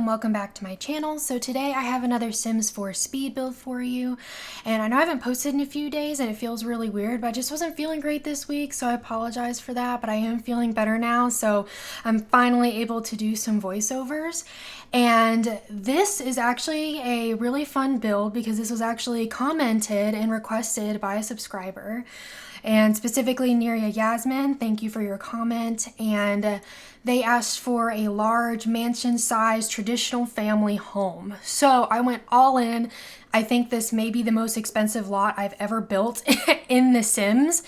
welcome back to my channel. So today I have another Sims 4 speed build for you, and I know I haven't posted in a few days and it feels really weird, but I just wasn't feeling great this week, so I apologize for that, but I am feeling better now, so I'm finally able to do some voiceovers. And this is actually a really fun build because this was actually commented and requested by a subscriber. And specifically Neria Yasmin, thank you for your comment. And they asked for a large mansion-sized traditional family home. So I went all in. I think this may be the most expensive lot I've ever built in The Sims.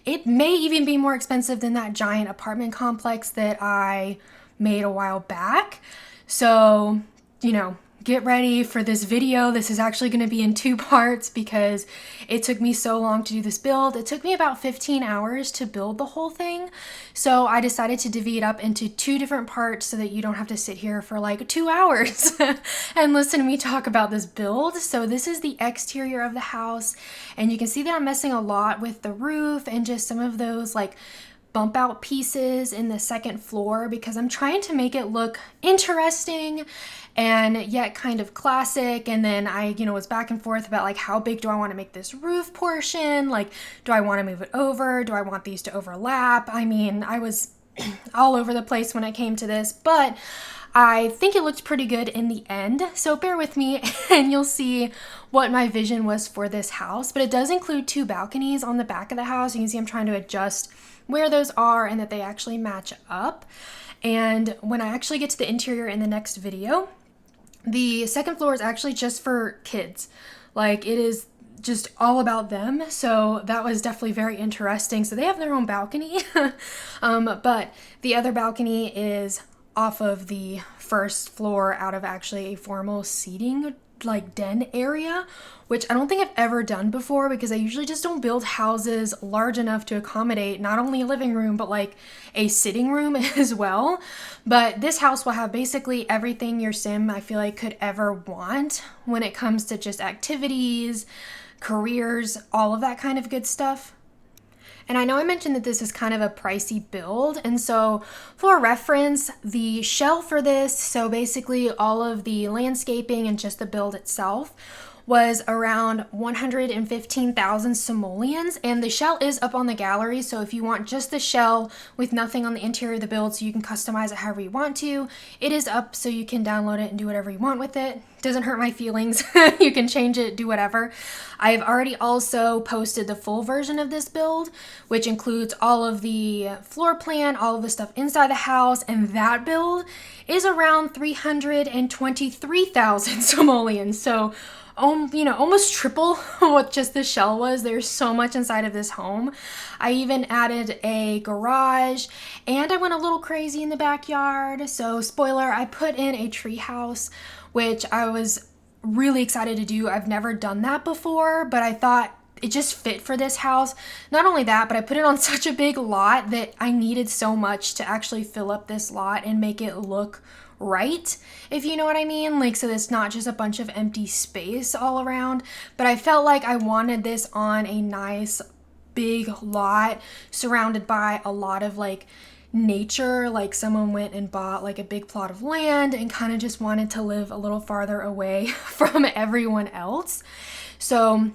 It may even be more expensive than that giant apartment complex that I made a while back. So, get ready for this video. This is actually going to be in 2 parts because it took me so long to do this build. It took me about 15 hours to build the whole thing. So I decided to divvy it up into 2 different parts so that you don't have to sit here for like 2 hours and listen to me talk about this build. So this is the exterior of the house, and you can see that I'm messing a lot with the roof and just some of those like bump out pieces in the second floor because I'm trying to make it look interesting and yet kind of classic. And then I, was back and forth about like, how big do I want to make this roof portion? Like, do I want to move it over? Do I want these to overlap? I mean, I was all over the place when it came to this, but I think it looked pretty good in the end. So bear with me and you'll see what my vision was for this house. But it does include 2 balconies on the back of the house. You can see I'm trying to adjust where those are and that they actually match up. And when I actually get to the interior in the next video, the second floor is actually just for kids. Like, it is just all about them. So that was definitely very interesting. So they have their own balcony, but the other balcony is off of the first floor out of actually a formal seating like den area, which I don't think I've ever done before because I usually just don't build houses large enough to accommodate not only a living room but like a sitting room as well. But this house will have basically everything your sim I feel like could ever want when it comes to just activities, careers, all of that kind of good stuff. And I know I mentioned that this is kind of a pricey build, and so for reference, the shell for this, so basically all of the landscaping and just the build itself, was around 115,000 simoleons, and the shell is up on the gallery, so if you want just the shell with nothing on the interior of the build so you can customize it however you want to, it is up so you can download it and do whatever you want with it. Doesn't hurt my feelings. You can change it, do whatever. I've already also posted the full version of this build, which includes all of the floor plan, all of the stuff inside the house, and that build is around 323,000 simoleons. So almost triple what just the shell was. There's so much inside of this home. I even added a garage and I went a little crazy in the backyard. So spoiler, I put in a tree house, which I was really excited to do. I've never done that before, but I thought it just fit for this house. Not only that, but I put it on such a big lot that I needed so much to actually fill up this lot and make it look right, if you know what I mean. Like, so it's not just a bunch of empty space all around, but I felt like I wanted this on a nice big lot surrounded by a lot of like nature. Like, someone went and bought like a big plot of land and kind of just wanted to live a little farther away from everyone else. So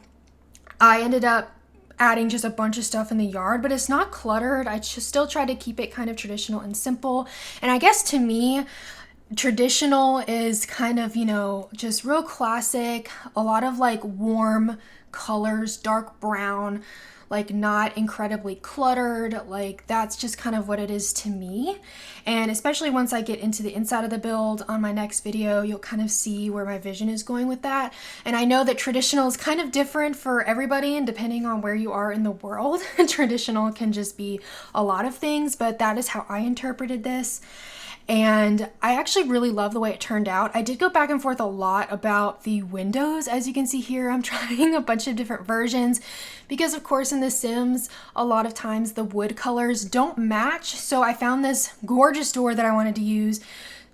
I ended up adding just a bunch of stuff in the yard, but it's not cluttered. I just still try to keep it kind of traditional and simple. And I guess to me, traditional is kind of, just real classic, a lot of like warm colors, dark brown, like not incredibly cluttered. Like, that's just kind of what it is to me. And especially once I get into the inside of the build on my next video, you'll kind of see where my vision is going with that. And I know that traditional is kind of different for everybody, and depending on where you are in the world, traditional can just be a lot of things, but that is how I interpreted this. And I actually really love the way it turned out. I did go back and forth a lot about the windows. As you can see here, I'm trying a bunch of different versions because, of course, in The Sims, a lot of times the wood colors don't match. So I found this gorgeous door that I wanted to use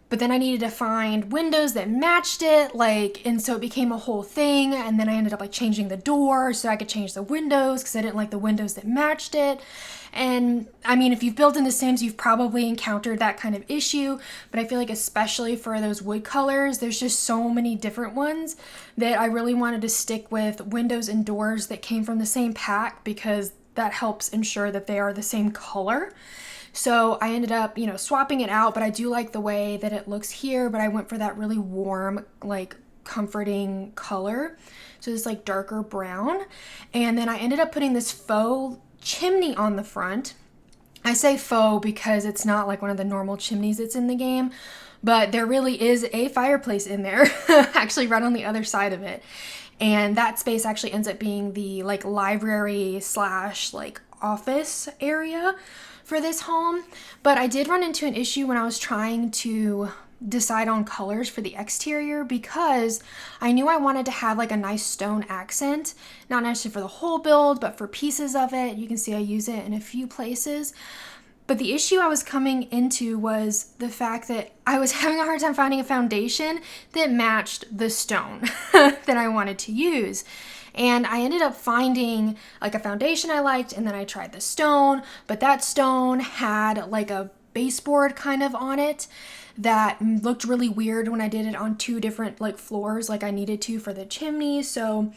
but then I needed to find windows that matched it, like, and so it became a whole thing. And then I ended up like changing the door so I could change the windows because I didn't like the windows that matched it. And I mean, if you've built into Sims, you've probably encountered that kind of issue, but I feel like especially for those wood colors, there's just so many different ones that I really wanted to stick with windows and doors that came from the same pack because that helps ensure that they are the same color. So I ended up, swapping it out, but I do like the way that it looks here, but I went for that really warm, like comforting color. So this like darker brown. And then I ended up putting this faux chimney on the front. I say faux because it's not like one of the normal chimneys that's in the game, but there really is a fireplace in there, actually right on the other side of it. And that space actually ends up being the like library slash like office area for this home. But I did run into an issue when I was trying to decide on colors for the exterior because I knew I wanted to have like a nice stone accent, not necessarily for the whole build, but for pieces of it. You can see I use it in a few places. But the issue I was coming into was the fact that I was having a hard time finding a foundation that matched the stone that I wanted to use. And I ended up finding like a foundation I liked, and then I tried the stone, but that stone had like a baseboard kind of on it that looked really weird when I did it on two different like floors like I needed to for the chimney. So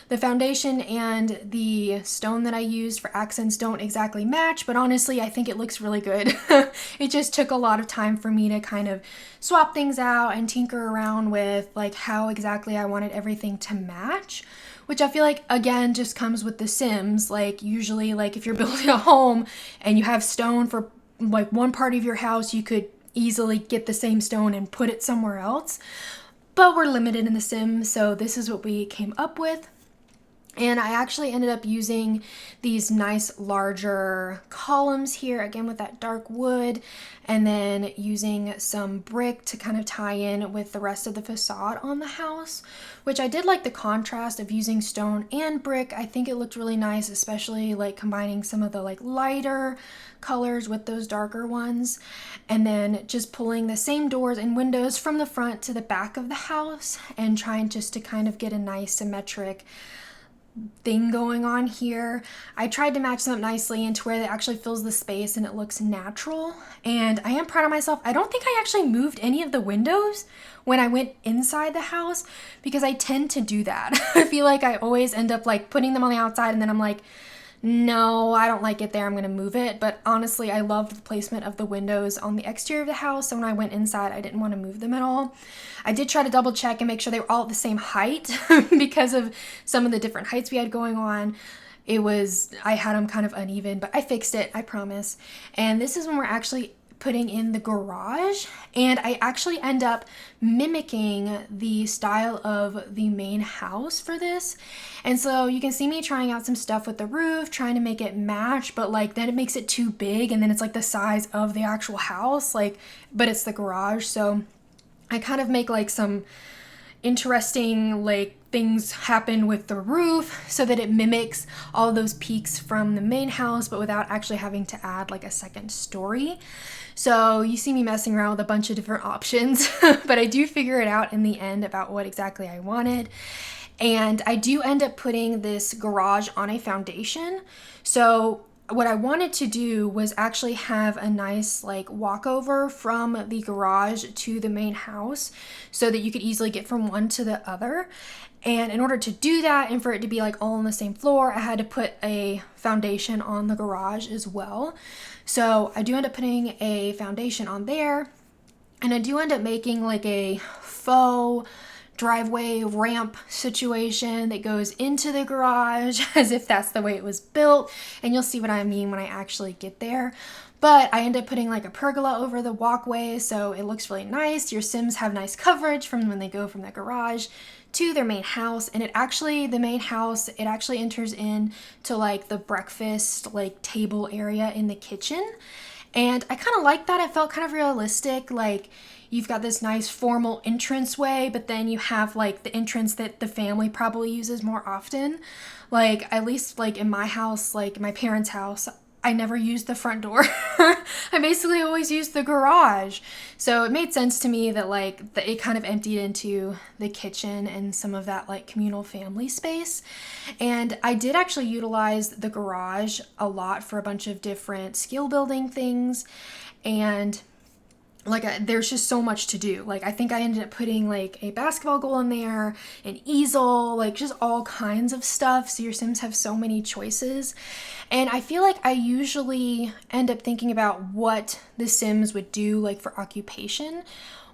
the foundation and the stone that I used for accents don't exactly match, but honestly, I think it looks really good. It just took a lot of time for me to kind of swap things out and tinker around with like how exactly I wanted everything to match, which I feel like, again, just comes with The Sims. Like usually, like if you're building a home and you have stone for like one part of your house, you could easily get the same stone and put it somewhere else. But we're limited in The Sims, so this is what we came up with. And I actually ended up using these nice larger columns here, again with that dark wood, and then using some brick to kind of tie in with the rest of the facade on the house, which I did like the contrast of using stone and brick. I think it looked really nice, especially like combining some of the like lighter colors with those darker ones, and then just pulling the same doors and windows from the front to the back of the house and trying just to kind of get a nice symmetric thing going on here. I tried to match them up nicely into where it actually fills the space and it looks natural. And I am proud of myself. I don't think I actually moved any of the windows when I went inside the house because I tend to do that. I feel like I always end up like putting them on the outside and then I'm like, no, I don't like it there, I'm gonna move it. But honestly, I loved the placement of the windows on the exterior of the house, so when I went inside, I didn't want to move them at all. I did try to double check and make sure they were all at the same height because of some of the different heights we had going on. I had them kind of uneven, but I fixed it, I promise. And this is when we're actually putting in the garage, and I actually end up mimicking the style of the main house for this. And so you can see me trying out some stuff with the roof, trying to make it match, but like then it makes it too big and then it's like the size of the actual house, like, but it's the garage. So I kind of make like some interesting like things happen with the roof so that it mimics all those peaks from the main house, but without actually having to add like a second story. So you see me messing around with a bunch of different options, but I do figure it out in the end about what exactly I wanted. And I do end up putting this garage on a foundation. So what I wanted to do was actually have a nice like walkover from the garage to the main house so that you could easily get from one to the other. And in order to do that and for it to be like all on the same floor, I had to put a foundation on the garage as well. So I do end up putting a foundation on there, and I do end up making like a faux driveway ramp situation that goes into the garage as if that's the way it was built, and you'll see what I mean when I actually get there. But I end up putting like a pergola over the walkway so it looks really nice. Your Sims have nice coverage from when they go from the garage to their main house, and the main house, it actually enters in to like the breakfast like table area in the kitchen. And I kind of like that. It felt kind of realistic. Like you've got this nice formal entranceway, but then you have like the entrance that the family probably uses more often. Like at least like in my house, like my parents' house, I never used the front door. I basically always used the garage. So it made sense to me that like it kind of emptied into the kitchen and some of that like communal family space. And I did actually utilize the garage a lot for a bunch of different skill building things. And like there's just so much to do. Like I think I ended up putting like a basketball goal in there, an easel, like just all kinds of stuff. So your Sims have so many choices. And I feel like I usually end up thinking about what the Sims would do like for occupation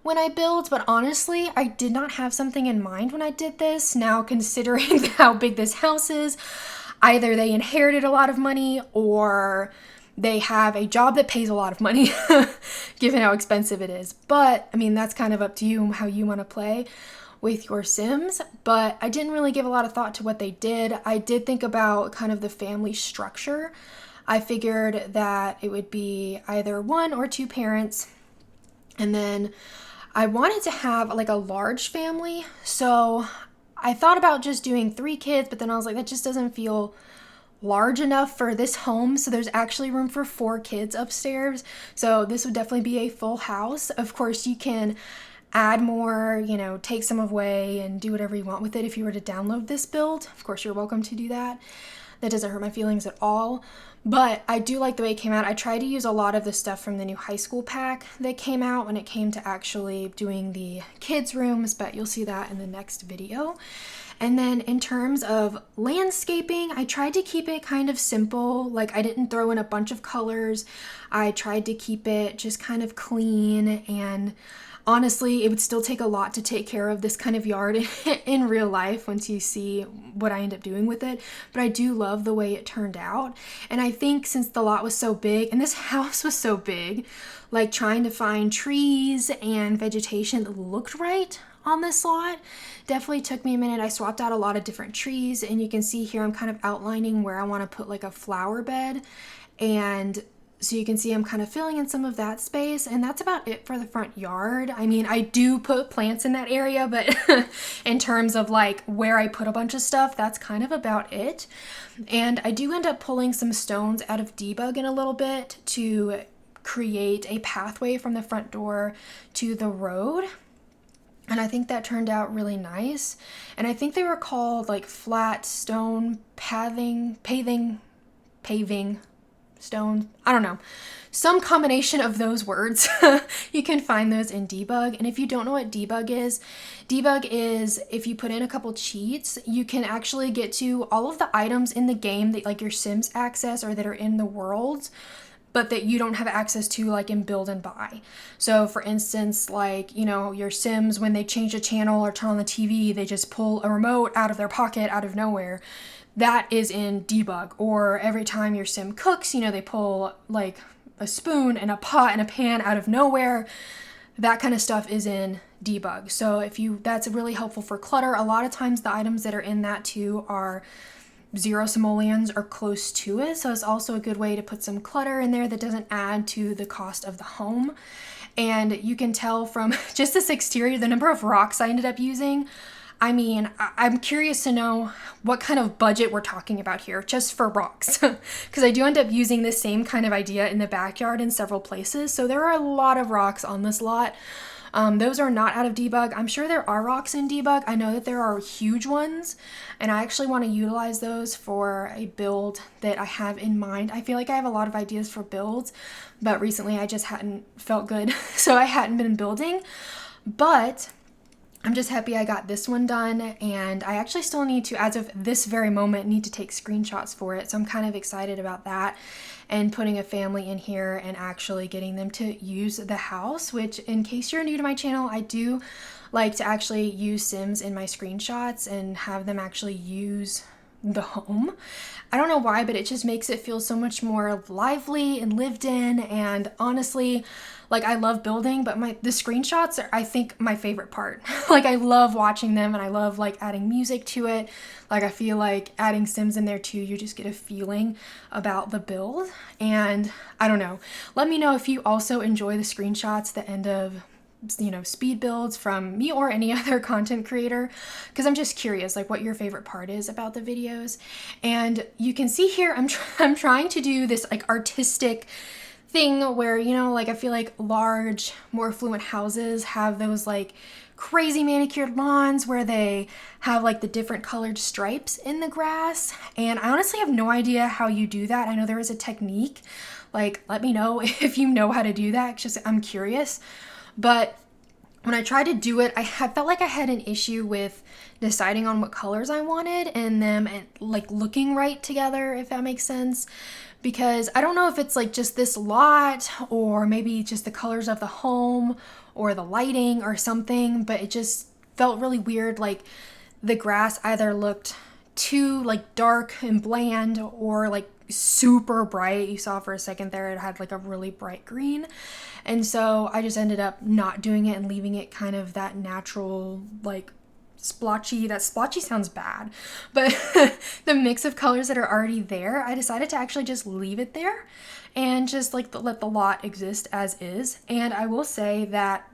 when I build, but honestly, I did not have something in mind when I did this. Now considering how big this house is, either they inherited a lot of money or they have a job that pays a lot of money, given how expensive it is. But, I mean, that's kind of up to you, how you want to play with your Sims. But I didn't really give a lot of thought to what they did. I did think about kind of the family structure. I figured that it would be either 1 or 2 parents. And then I wanted to have like a large family. So I thought about just doing 3 kids, but then I was like, that just doesn't feel large enough for this home. So there's actually room for 4 kids upstairs. So this would definitely be a full house. Of course, you can add more, take some away and do whatever you want with it. If you were to download this build, of course, you're welcome to do that. That doesn't hurt my feelings at all. But I do like the way it came out. I tried to use a lot of the stuff from the new high school pack that came out when it came to actually doing the kids' rooms, but you'll see that in the next video. And then in terms of landscaping, I tried to keep it kind of simple. Like I didn't throw in a bunch of colors. I tried to keep it just kind of clean, and honestly, it would still take a lot to take care of this kind of yard in real life once you see what I end up doing with it. But I do love the way it turned out. And I think since the lot was so big and this house was so big, like trying to find trees and vegetation that looked right on this lot definitely took me a minute. I swapped out a lot of different trees, and you can see here I'm kind of outlining where I want to put like a flower bed. And so you can see I'm kind of filling in some of that space, and that's about it for the front yard. I mean, I do put plants in that area, but in terms of like where I put a bunch of stuff, that's kind of about it. And I do end up pulling some stones out of debug in a little bit to create a pathway from the front door to the road. And I think that turned out really nice. And I think they were called like flat stone paving stone. I don't know. Some combination of those words. You can find those in debug. And if you don't know what debug is if you put in a couple cheats, you can actually get to all of the items in the game that like your Sims access or that are in the worlds, but that you don't have access to like in build and buy. So for instance, like, your Sims, when they change a channel or turn on the TV, they just pull a remote out of their pocket out of nowhere. That is in debug. Or every time your Sim cooks, they pull like a spoon and a pot and a pan out of nowhere. That kind of stuff is in debug. So that's really helpful for clutter. A lot of times the items that are in that too are 0 simoleons or close to it. So it's also a good way to put some clutter in there that doesn't add to the cost of the home. And you can tell from just this exterior, the number of rocks I ended up using. I mean, I'm curious to know what kind of budget we're talking about here just for rocks, because I do end up using this same kind of idea in the backyard in several places. So there are a lot of rocks on this lot. Those are not out of debug. I'm sure there are rocks in debug. I know that there are huge ones, and I actually want to utilize those for a build that I have in mind. I feel like I have a lot of ideas for builds, but recently I just hadn't felt good, so I hadn't been building. But I'm just happy I got this one done, and I actually still need to, as of this very moment, need to take screenshots for it. So I'm kind of excited about that and putting a family in here and actually getting them to use the house, which, in case you're new to my channel, I do like to actually use Sims in my screenshots and have them actually use the home. I don't know why, but it just makes it feel so much more lively and lived in. And honestly, like, I love building, but the screenshots are, I think, my favorite part. Like, I love watching them, and I love like adding music to it. Like, I feel like adding Sims in there too, you just get a feeling about the build. And I don't know, let me know if you also enjoy the screenshots that end up speed builds from me or any other content creator, because I'm just curious like what your favorite part is about the videos. And you can see here I'm trying to do this like artistic thing where, like I feel like large, more affluent houses have those like crazy manicured lawns where they have like the different colored stripes in the grass. And I honestly have no idea how you do that. I know there is a technique. Like, let me know if you know how to do that. Just I'm curious. But when I tried to do it, I felt like I had an issue with deciding on what colors I wanted and them and like looking right together, if that makes sense. Because I don't know if it's like just this lot or maybe just the colors of the home or the lighting or something, but it just felt really weird. Like the grass either looked too like dark and bland or like super bright. You saw for a second there it had like a really bright green. And so I just ended up not doing it and leaving it kind of that natural like splotchy. That splotchy sounds bad, but the mix of colors that are already there, I decided to actually just leave it there and just like let the lot exist as is. And I will say that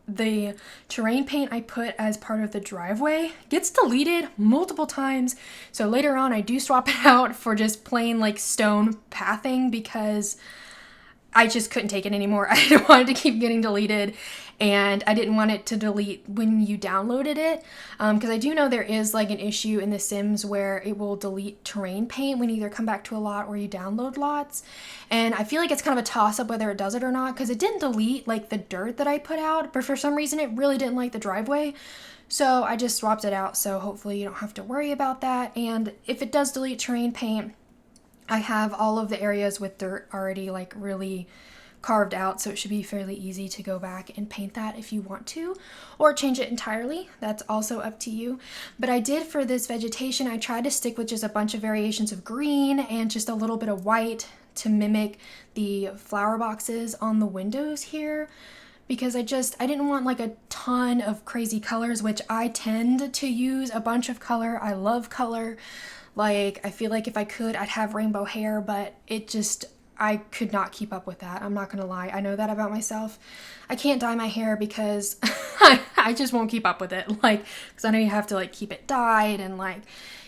the terrain paint I put as part of the driveway gets deleted multiple times. So later on I do swap it out for just plain like stone pathing because I just couldn't take it anymore. I didn't want it to keep getting deleted, and I didn't want it to delete when you downloaded it, because I do know there is like an issue in The Sims where it will delete terrain paint when you either come back to a lot or you download lots. And I feel like it's kind of a toss-up whether it does it or not, because it didn't delete like the dirt that I put out, but for some reason it really didn't like the driveway. So I just swapped it out, so hopefully you don't have to worry about that. And if it does delete terrain paint, I have all of the areas with dirt already like really carved out, so it should be fairly easy to go back and paint that if you want to, or change it entirely. That's also up to you. But I did, for this vegetation, I tried to stick with just a bunch of variations of green and just a little bit of white to mimic the flower boxes on the windows here, because I didn't want like a ton of crazy colors, which I tend to use a bunch of color. I love color. Like, I feel like if I could, I'd have rainbow hair, but I could not keep up with that. I'm not gonna lie. I know that about myself. I can't dye my hair because I just won't keep up with it. Like, because I know you have to like keep it dyed and like,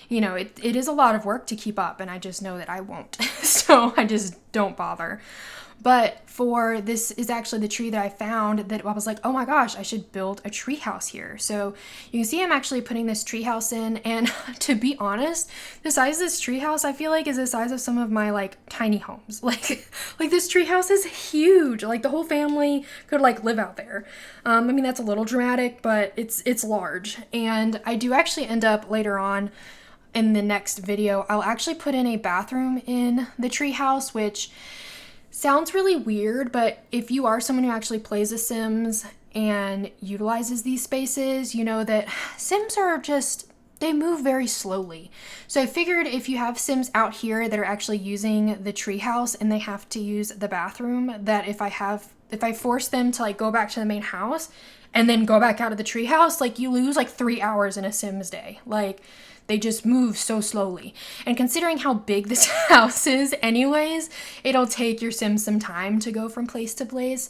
it is a lot of work to keep up, and I just know that I won't. So I just don't bother. But for this is actually the tree that I found that I was like, oh my gosh, I should build a tree house here. So you can see I'm actually putting this tree house in, and to be honest, the size of this tree house I feel like is the size of some of my like tiny homes. Like this tree house is huge. Like the whole family could like live out there. I mean, that's a little dramatic, but it's large. And I do actually end up later on in the next video, I'll actually put in a bathroom in the tree house, which sounds really weird, but if you are someone who actually plays The Sims and utilizes these spaces, you know that Sims are they move very slowly. So I figured if you have Sims out here that are actually using the treehouse and they have to use the bathroom, that if I force them to like go back to the main house and then go back out of the treehouse, like you lose like 3 hours in a Sims day. Like, they just move so slowly. And considering how big this house is anyways, it'll take your Sims some time to go from place to place.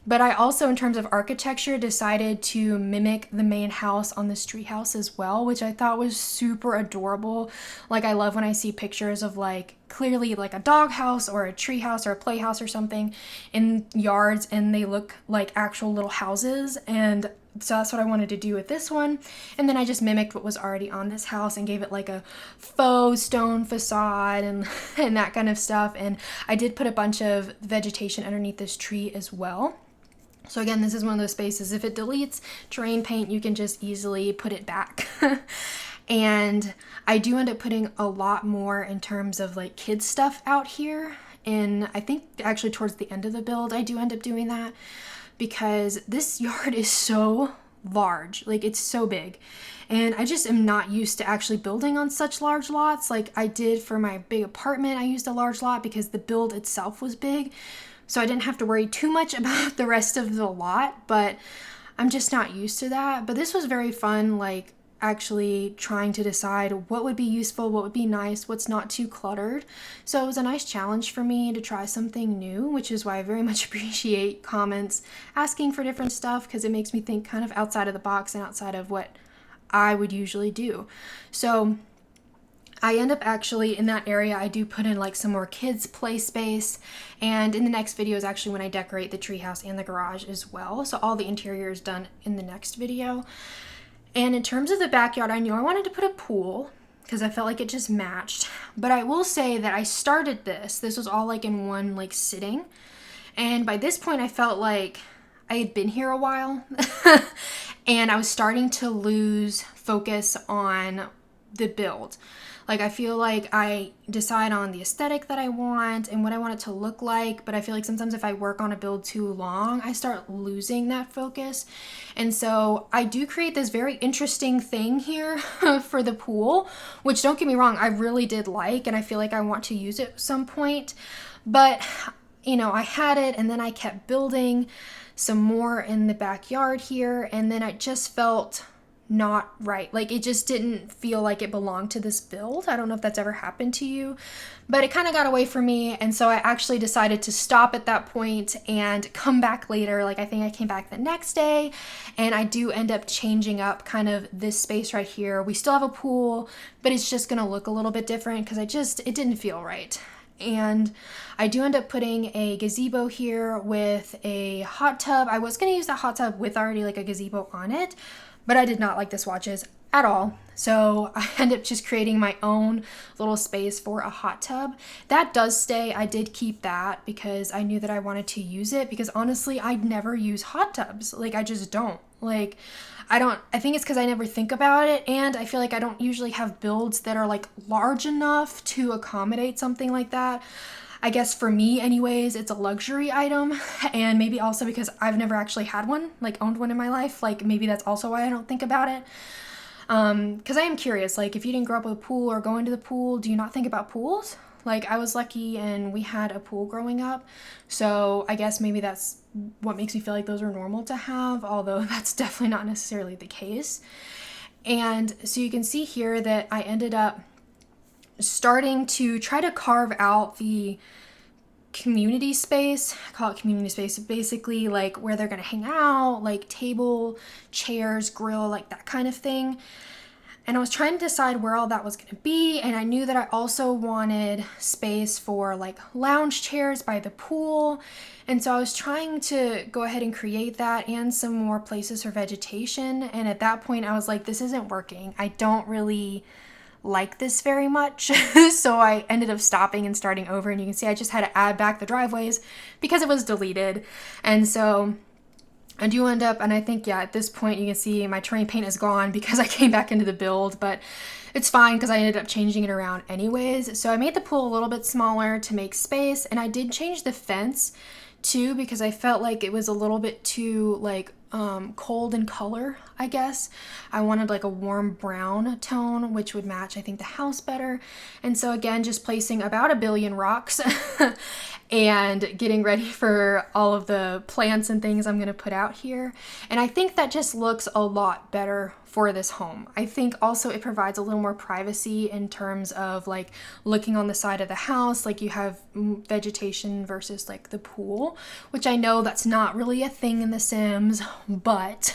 But I also, in terms of architecture, decided to mimic the main house on this tree house as well, which I thought was super adorable. Like, I love when I see pictures of like clearly like a dog house or a tree house or a playhouse or something in yards, and they look like actual little houses. And so that's what I wanted to do with this one. And then I just mimicked what was already on this house and gave it like a faux stone facade and that kind of stuff. And I did put a bunch of vegetation underneath this tree as well. So again, this is one of those spaces, if it deletes terrain paint, you can just easily put it back. And I do end up putting a lot more in terms of like kids stuff out here. And I think actually towards the end of the build, I do end up doing that, because this yard is so large, like it's so big. And I just am not used to actually building on such large lots. Like I did for my big apartment, I used a large lot because the build itself was big. So I didn't have to worry too much about the rest of the lot, but I'm just not used to that. But this was very fun, like actually trying to decide what would be useful, what would be nice, what's not too cluttered. So it was a nice challenge for me to try something new, which is why I very much appreciate comments asking for different stuff, because it makes me think kind of outside of the box and outside of what I would usually do. So I end up actually in that area, I do put in like some more kids play space, and in the next video is actually when I decorate the treehouse and the garage as well. So all the interior is done in the next video. And in terms of the backyard, I knew I wanted to put a pool because I felt like it just matched. But I will say that I started this was all like in one like sitting. And by this point, I felt like I had been here a while and I was starting to lose focus on the build. Like, I feel like I decide on the aesthetic that I want and what I want it to look like, but I feel like sometimes if I work on a build too long, I start losing that focus. And so I do create this very interesting thing here for the pool, which, don't get me wrong, I really did like, and I feel like I want to use it at some point. But, you know, I had it, and then I kept building some more in the backyard here, and then I just felt not right. Like, it just didn't feel like it belonged to this build. I don't know if that's ever happened to you, but it kind of got away from me. And so I actually decided to stop at that point and come back later. Like, I think I came back the next day, and I do end up changing up kind of this space right here. We still have a pool, but it's just going to look a little bit different because it didn't feel right. And I do end up putting a gazebo here with a hot tub. I was going to use that hot tub with already like a gazebo on it, but I did not like the swatches at all. So I ended up just creating my own little space for a hot tub. That does stay. I did keep that because I knew that I wanted to use it, because honestly, I never use hot tubs. Like, I just don't. Like, I think it's because I never think about it, and I feel like I don't usually have builds that are like large enough to accommodate something like that. I guess for me anyways, it's a luxury item, and maybe also because I've never actually had one, like owned one in my life. Like, maybe that's also why I don't think about it. Because I am curious, like, if you didn't grow up with a pool or go into the pool, do you not think about pools? Like, I was lucky and we had a pool growing up, so I guess maybe that's what makes me feel like those are normal to have, although that's definitely not necessarily the case. And so you can see here that I ended up starting to try to carve out the community space. I call it community space, basically like where they're gonna hang out, like table, chairs, grill, like that kind of thing. And I was trying to decide where all that was going to be, and I knew that I also wanted space for like lounge chairs by the pool. And so I was trying to go ahead and create that and some more places for vegetation. And at that point I was like, this isn't working. I don't really like this very much. So I ended up stopping and starting over, and you can see I just had to add back the driveways because it was deleted. And so I do end up, and I think, yeah, at this point you can see my terrain paint is gone because I came back into the build, but it's fine because I ended up changing it around anyways. So I made the pool a little bit smaller to make space, and I did change the fence too because I felt like it was a little bit too like cold in color, I guess. I wanted like a warm brown tone, which would match, I think, the house better. And so again, just placing about 1 billion rocks and getting ready for all of the plants and things I'm going to put out here. And I think that just looks a lot better for this home. I think also it provides a little more privacy in terms of like looking on the side of the house, like you have vegetation versus like the pool, which I know that's not really a thing in The Sims, but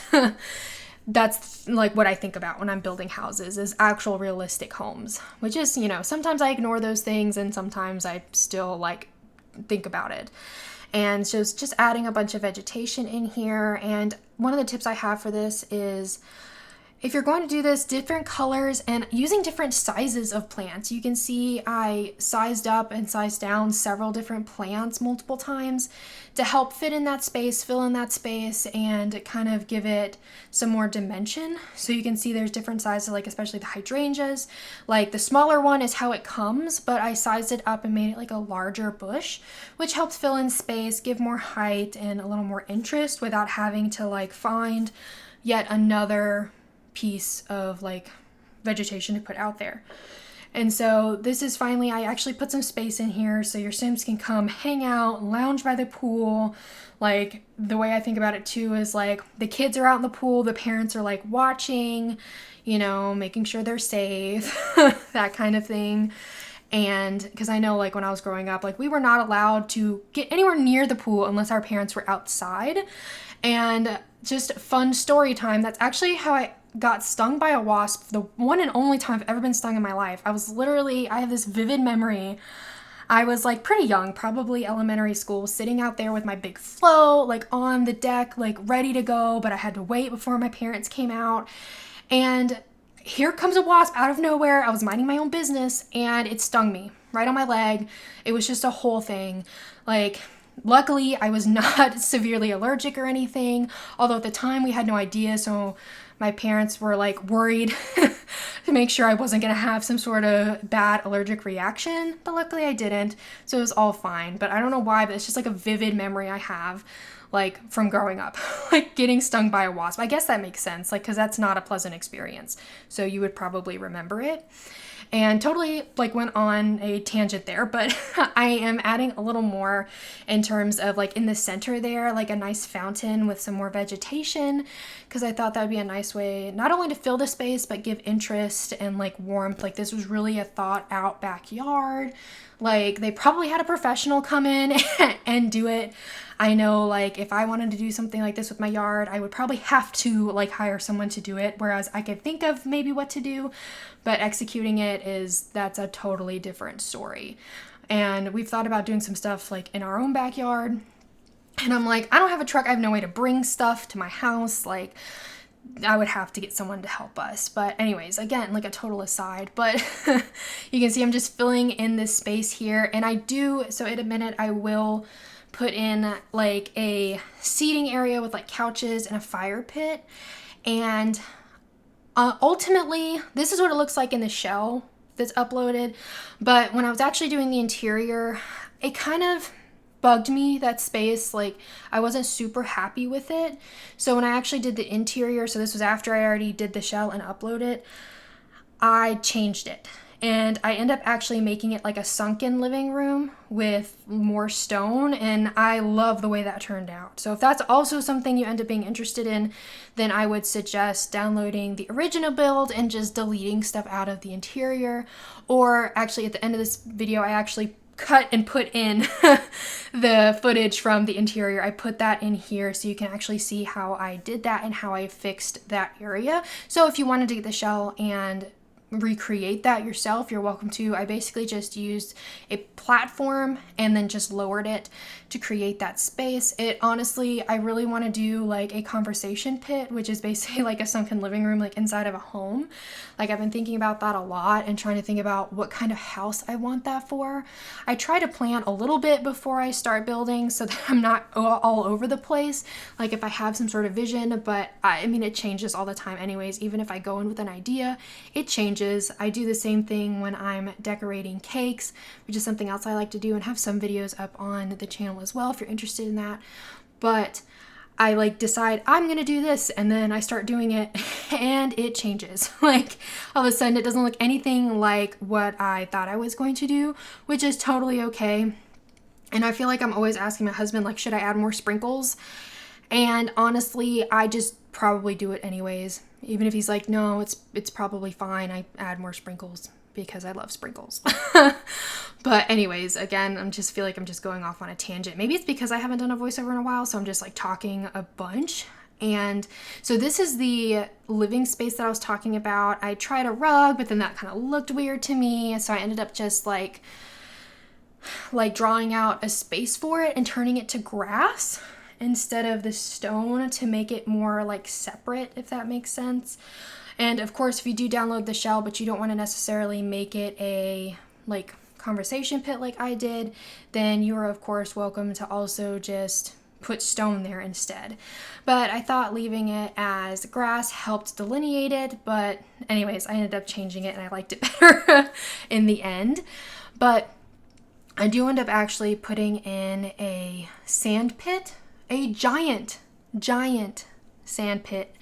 that's like what I think about when I'm building houses, is actual realistic homes, which is, you know, sometimes I ignore those things and sometimes I still like think about it. And so it's just adding a bunch of vegetation in here. And one of the tips I have for this is, if you're going to do this, different colors and using different sizes of plants. You can see I sized up and sized down several different plants multiple times to help fit in that space, fill in that space, and kind of give it some more dimension. So you can see there's different sizes, like especially the hydrangeas. Like the smaller one is how it comes, but I sized it up and made it like a larger bush, which helped fill in space, give more height and a little more interest without having to like find yet another piece of like vegetation to put out there. And so this is finally, I actually put some space in here so your Sims can come hang out, lounge by the pool. Like the way I think about it too is like the kids are out in the pool, the parents are like watching, you know, making sure they're safe, that kind of thing. And because I know, like, when I was growing up, like, we were not allowed to get anywhere near the pool unless our parents were outside. And just fun story time. That's actually how I got stung by a wasp, the one and only time I've ever been stung in my life. I have this vivid memory. I was like pretty young, probably elementary school, sitting out there with my big float, like on the deck, like ready to go, but I had to wait before my parents came out. And here comes a wasp out of nowhere. I was minding my own business and it stung me right on my leg. It was just a whole thing. Like, luckily, I was not severely allergic or anything, although at the time we had no idea, so my parents were like worried to make sure I wasn't gonna have some sort of bad allergic reaction, but luckily I didn't, so it was all fine. But I don't know why, but it's just like a vivid memory I have, like, from growing up, like getting stung by a wasp. I guess that makes sense, like, because that's not a pleasant experience, so you would probably remember it. And totally like went on a tangent there, but I am adding a little more in terms of like in the center there, like a nice fountain with some more vegetation, because I thought that would be a nice way not only to fill the space but give interest and like warmth. Like, this was really a thought out backyard. Like, they probably had a professional come in and do it. I know, like, if I wanted to do something like this with my yard, I would probably have to like hire someone to do it, whereas I could think of maybe what to do, but executing that's a totally different story. And we've thought about doing some stuff like in our own backyard, and I'm like, I don't have a truck, I have no way to bring stuff to my house, like I would have to get someone to help us. But anyways, again, like a total aside, but you can see I'm just filling in this space here. And so in a minute I will put in like a seating area with like couches and a fire pit. And ultimately, this is what it looks like in the shell that's uploaded. But when I was actually doing the interior, it kind of bugged me, that space. Like, I wasn't super happy with it. So when I actually did the interior, so this was after I already did the shell and upload it, I changed it. And I end up actually making it like a sunken living room with more stone, and I love the way that turned out. So if that's also something you end up being interested in, then I would suggest downloading the original build and just deleting stuff out of the interior. Or actually, at the end of this video, I actually cut and put in the footage from the interior. I put that in here so you can actually see how I did that and how I fixed that area. So if you wanted to get the shell and recreate that yourself, you're welcome to. I basically just used a platform and then just lowered it to create that space. It honestly, I really want to do like a conversation pit, which is basically like a sunken living room, like inside of a home. Like, I've been thinking about that a lot and trying to think about what kind of house I want that for. I try to plan a little bit before I start building so that I'm not all over the place, like if I have some sort of vision, but I mean, it changes all the time anyways. Even if I go in with an idea, it changes. I do the same thing when I'm decorating cakes, which is something else I like to do, and have some videos up on the channel as well if you're interested in that. But I like decide I'm gonna do this, and then I start doing it and it changes. Like, all of a sudden it doesn't look anything like what I thought I was going to do, which is totally okay. And I feel like I'm always asking my husband, like, should I add more sprinkles? And honestly, I just probably do it anyways. Even if he's like, no, it's probably fine, I add more sprinkles because I love sprinkles. But anyways, again, I'm just feel like I'm just going off on a tangent. Maybe it's because I haven't done a voiceover in a while, so I'm just like talking a bunch. And so this is the living space that I was talking about. I tried a rug, but then that kind of looked weird to me, so I ended up just like drawing out a space for it and turning it to grass instead of the stone to make it more like separate, if that makes sense. And of course, if you do download the shell but you don't want to necessarily make it a like conversation pit like I did, then you are of course welcome to also just put stone there instead. But I thought leaving it as grass helped delineate it, but anyways, I ended up changing it and I liked it better in the end. But I do end up actually putting in a sand pit, a giant sand pit.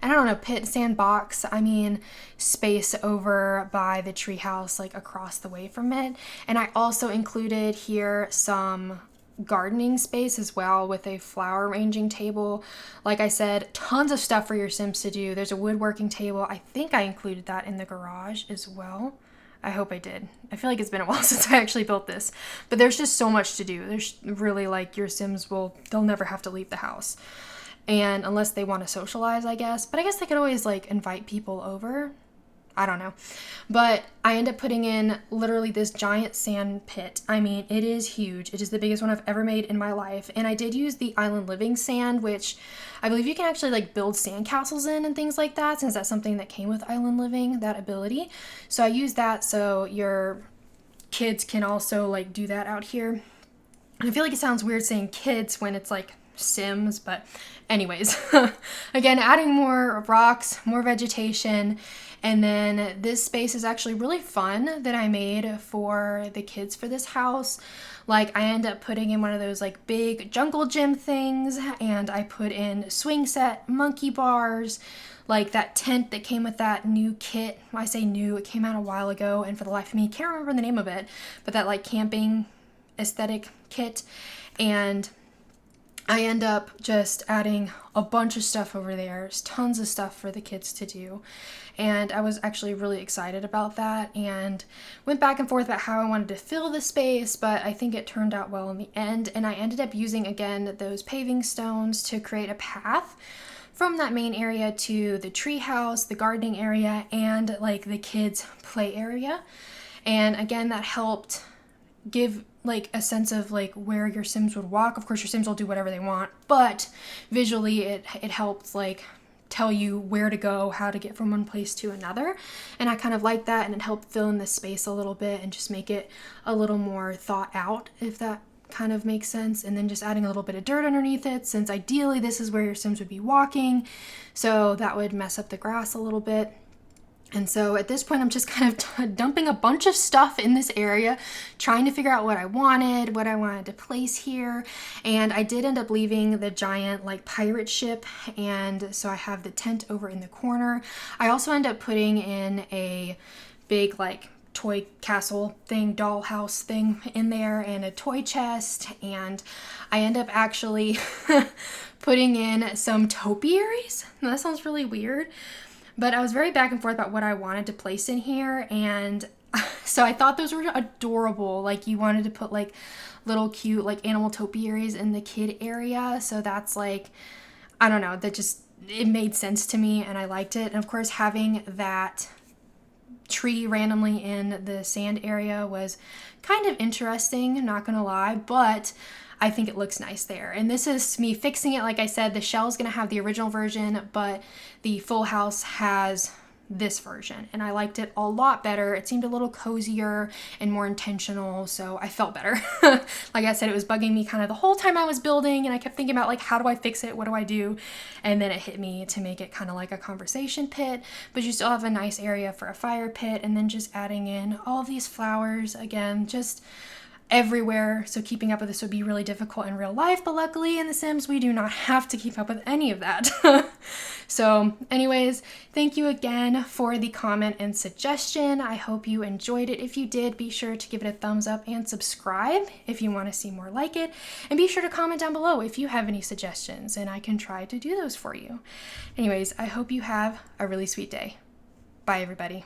And I don't know, sandbox, I mean space over by the treehouse, like across the way from it. And I also included here some gardening space as well with a flower arranging table. Like I said, tons of stuff for your Sims to do. There's a woodworking table. I think I included that in the garage as well. I hope I did. I feel like it's been a while since I actually built this, but there's just so much to do. There's really, like, your Sims they'll never have to leave the house. And unless they want to socialize, I guess. But I guess they could always, like, invite people over. I don't know. But I end up putting in literally this giant sand pit. I mean, it is huge. It is the biggest one I've ever made in my life. And I did use the Island Living sand, which I believe you can actually like build sand castles in and things like that, since that's something that came with Island Living, that ability. So I used that so your kids can also like do that out here. And I feel like it sounds weird saying kids when it's like Sims, but anyways, again, adding more rocks, more vegetation. And then this space is actually really fun that I made for the kids for this house. Like I end up putting in one of those like big jungle gym things, and I put in swing set, monkey bars, like that tent that came with that new kit. I say new, it came out a while ago, and for the life of me, can't remember the name of it, but that like camping aesthetic kit. And I end up just adding a bunch of stuff over there. There's tons of stuff for the kids to do. And I was actually really excited about that and went back and forth about how I wanted to fill the space, but I think it turned out well in the end. And I ended up using, again, those paving stones to create a path from that main area to the tree house, the gardening area, and like the kids' play area. And again, that helped give like a sense of like where your Sims would walk. Of course, your Sims will do whatever they want, but visually it helped like tell you where to go, how to get from one place to another. And I kind of like that, and it helped fill in the space a little bit and just make it a little more thought out, if that kind of makes sense. And then just adding a little bit of dirt underneath it, since ideally this is where your Sims would be walking, so that would mess up the grass a little bit. And so at this point, I'm just kind of dumping a bunch of stuff in this area, trying to figure out what I wanted to place here. And I did end up leaving the giant like pirate ship. And so I have the tent over in the corner. I also end up putting in a big like toy castle thing, dollhouse thing in there, and a toy chest. And I end up actually putting in some topiaries. Now, that sounds really weird, but I was very back and forth about what I wanted to place in here. And so I thought those were adorable. Like you wanted to put like little cute like animal topiaries in the kid area. So that's like, I don't know, that just, it made sense to me and I liked it. And of course, having that tree randomly in the sand area was kind of interesting, not gonna lie, but I think it looks nice there. And this is me fixing it. Like I said, the shell's gonna have the original version, but the full house has this version, and I liked it a lot better. It seemed a little cozier and more intentional, so I felt better. Like I said, it was bugging me kind of the whole time I was building, and I kept thinking about like, how do I fix it? What do I do? And then it hit me to make it kind of like a conversation pit, but you still have a nice area for a fire pit. And then just adding in all of these flowers, again, just everywhere. So keeping up with this would be really difficult in real life, but luckily in The Sims we do not have to keep up with any of that. So anyways, thank you again for the comment and suggestion. I hope you enjoyed it. If you did, be sure to give it a thumbs up and subscribe if you want to see more like it, and be sure to comment down below if you have any suggestions and I can try to do those for you. Anyways, I hope you have a really sweet day. Bye everybody.